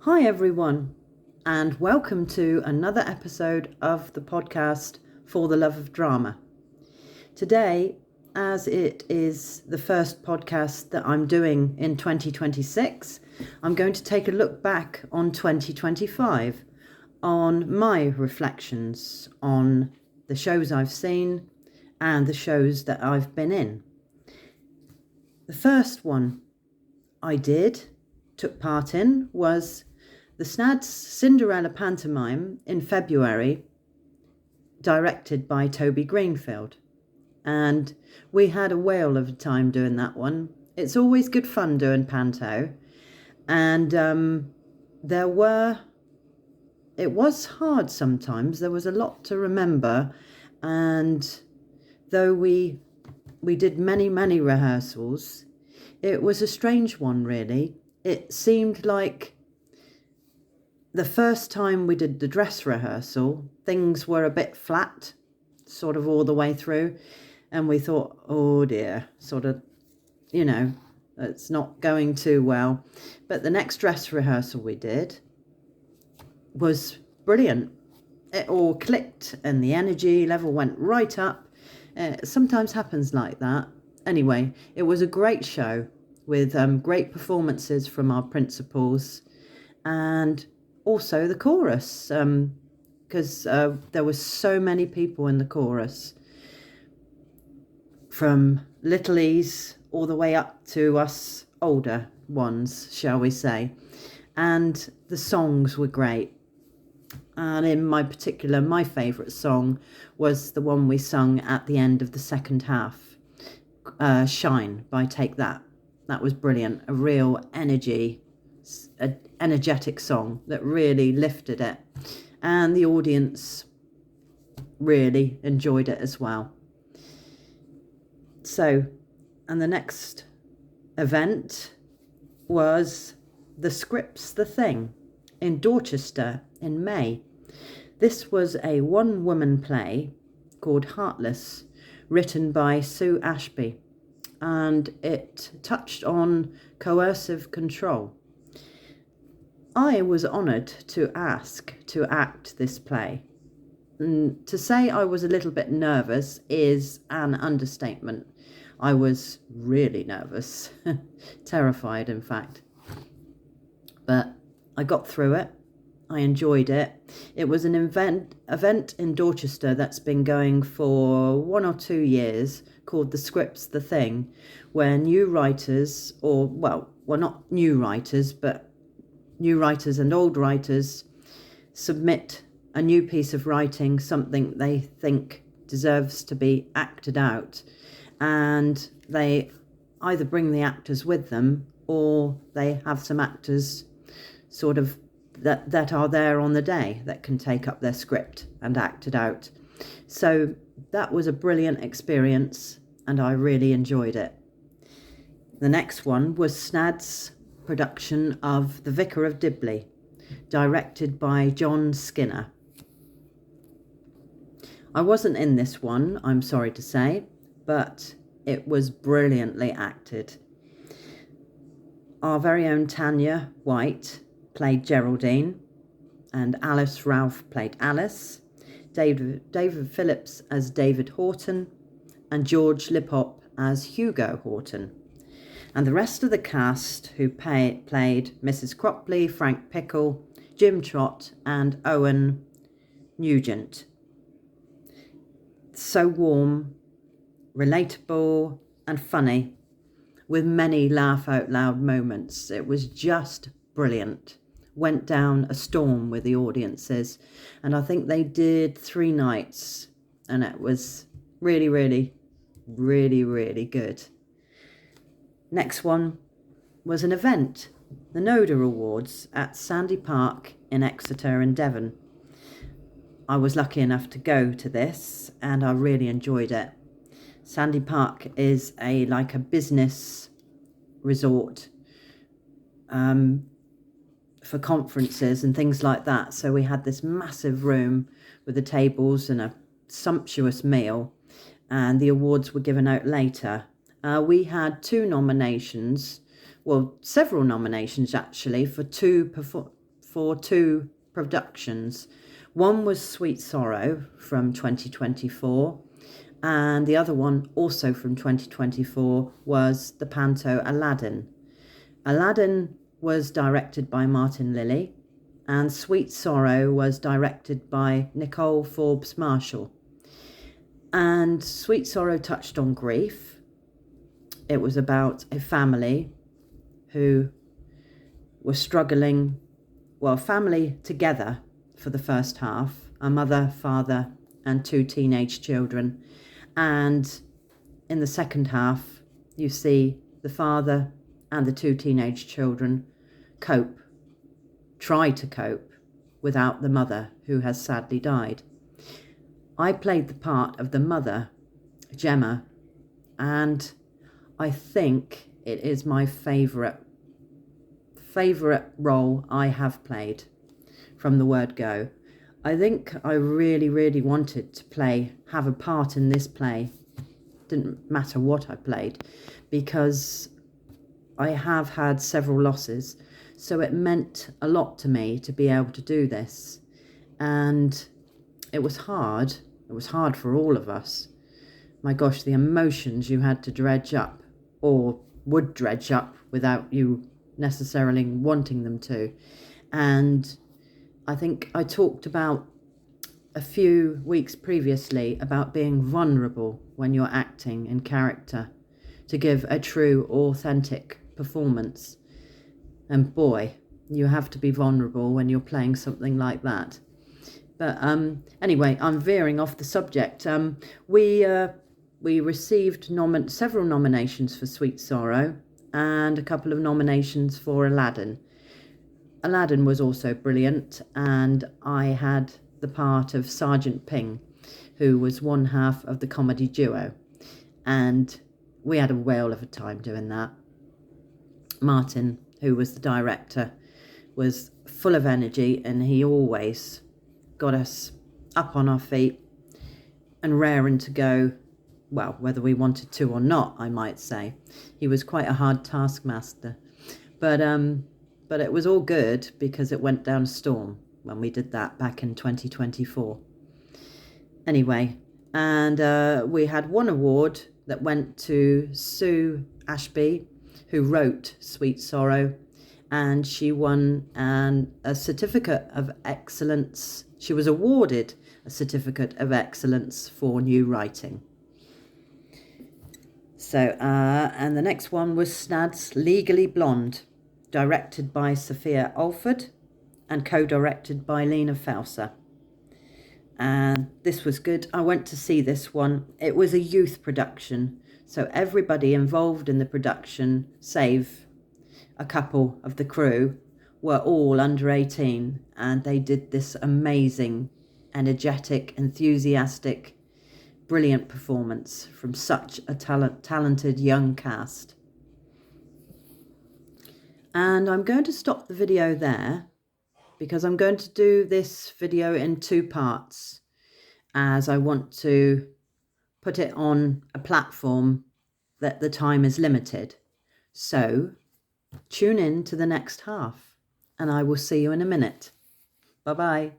Hi everyone, and welcome to another episode of the podcast For the Love of Drama. Today, as it is the first podcast that I'm doing in 2026, I'm going to take a look back on 2025, on my reflections on the shows I've seen and the shows that I've been in. The first one I took part in, was the SNAD's Cinderella pantomime in February, directed by Toby Greenfield. And we had a whale of a time doing that one. It's always good fun doing panto. And it was hard sometimes. There was a lot to remember. And though we did many rehearsals, it was a strange one, really. It seemed like the first time we did the dress rehearsal, things were a bit flat, sort of all the way through. And we thought, oh dear, it's not going too well. But the next dress rehearsal we did was brilliant. It all clicked and the energy level went right up. It sometimes happens like that. Anyway, it was a great show with great performances from our principals and also the chorus, because there were so many people in the chorus, from littlies all the way up to us older ones, shall we say. And the songs were great. And in my favourite song was the one we sung at the end of the second half, Shine by Take That. That was brilliant, a real energetic song that really lifted it. And the audience really enjoyed it as well. So, and the next event was the Scripts the Thing in Dorchester in May. This was a one-woman play called Heartless, written by Sue Ashby, and it touched on coercive control. I was honoured to ask to act this play. And to say I was a little bit nervous is an understatement. I was really nervous, terrified in fact. But I got through it. I enjoyed it. It was an event in Dorchester that's been going for 1 or 2 years, called The Scripts the Thing, where new writers, not new writers, but new writers and old writers submit a new piece of writing, something they think deserves to be acted out, and they either bring the actors with them or they have some actors sort of that are there on the day that can take up their script and act it out. So that was a brilliant experience and I really enjoyed it. The next one was SNAD's production of The Vicar of Dibley, directed by John Skinner. I wasn't in this one, I'm sorry to say, but it was brilliantly acted. Our very own Tanya White played Geraldine, and Alice Ralph played Alice, David Phillips as David Horton, and George Lipop as Hugo Horton. And the rest of the cast who played Mrs. Cropley, Frank Pickle, Jim Trott, and Owen Nugent. So warm, relatable, and funny, with many laugh out loud moments. It was just brilliant. Went down a storm with the audiences, and I think they did 3 nights, and it was really good. Next one was an event, the NODA Awards at Sandy Park in Exeter in Devon. I was lucky enough to go to this and I really enjoyed it. Sandy Park is like a business resort for conferences and things like that. So we had this massive room with the tables and a sumptuous meal, and the awards were given out later. We had 2 nominations, several nominations actually, for 2 for 2 productions. One was Sweet Sorrow from 2024, and the other one, also from 2024, was the panto Aladdin. Aladdin was directed by Martin Lilly, and Sweet Sorrow was directed by Nicole Forbes Marshall. And Sweet Sorrow touched on grief. It was about a family who were struggling, well, family together for the first half, a mother, father, and 2 teenage children. And in the second half, you see the father and the 2 teenage children try to cope without the mother, who has sadly died. I played the part of the mother, Gemma, and I think it is my favourite role I have played from the word go. I think I really, really wanted to have a part in this play. Didn't matter what I played, because I have had several losses, so it meant a lot to me to be able to do this. And it was hard. It was hard for all of us. My gosh, the emotions you had to dredge up, or would dredge up without you necessarily wanting them to. And I think I talked about a few weeks previously about being vulnerable when you're acting in character to give a true, authentic performance. And boy, you have to be vulnerable when you're playing something like that. But anyway, I'm veering off the subject. We received several nominations for Sweet Sorrow and a couple of nominations for Aladdin. Aladdin was also brilliant, and I had the part of Sergeant Ping, who was one half of the comedy duo, and we had a whale of a time doing that. Martin, who was the director, was full of energy, and he always got us up on our feet and raring to go, well, whether we wanted to or not, I might say. He was quite a hard taskmaster, but it was all good because it went down a storm when we did that back in 2024. Anyway, and we had one award that went to Sue Ashby, who wrote Sweet Sorrow, and she won a certificate of excellence. She was awarded a certificate of excellence for new writing. So, and the next one was Snad's Legally Blonde, directed by Sophia Alford and co-directed by Lena Fauser. And this was good. I went to see this one. It was a youth production, so everybody involved in the production, save a couple of the crew, were all under 18, and they did this amazing, energetic, enthusiastic, brilliant performance from such a talented young cast. And I'm going to stop the video there, because I'm going to do this video in 2 parts, as I want to put it on a platform that the time is limited. So tune in to the next half, and I will see you in a minute. Bye-bye.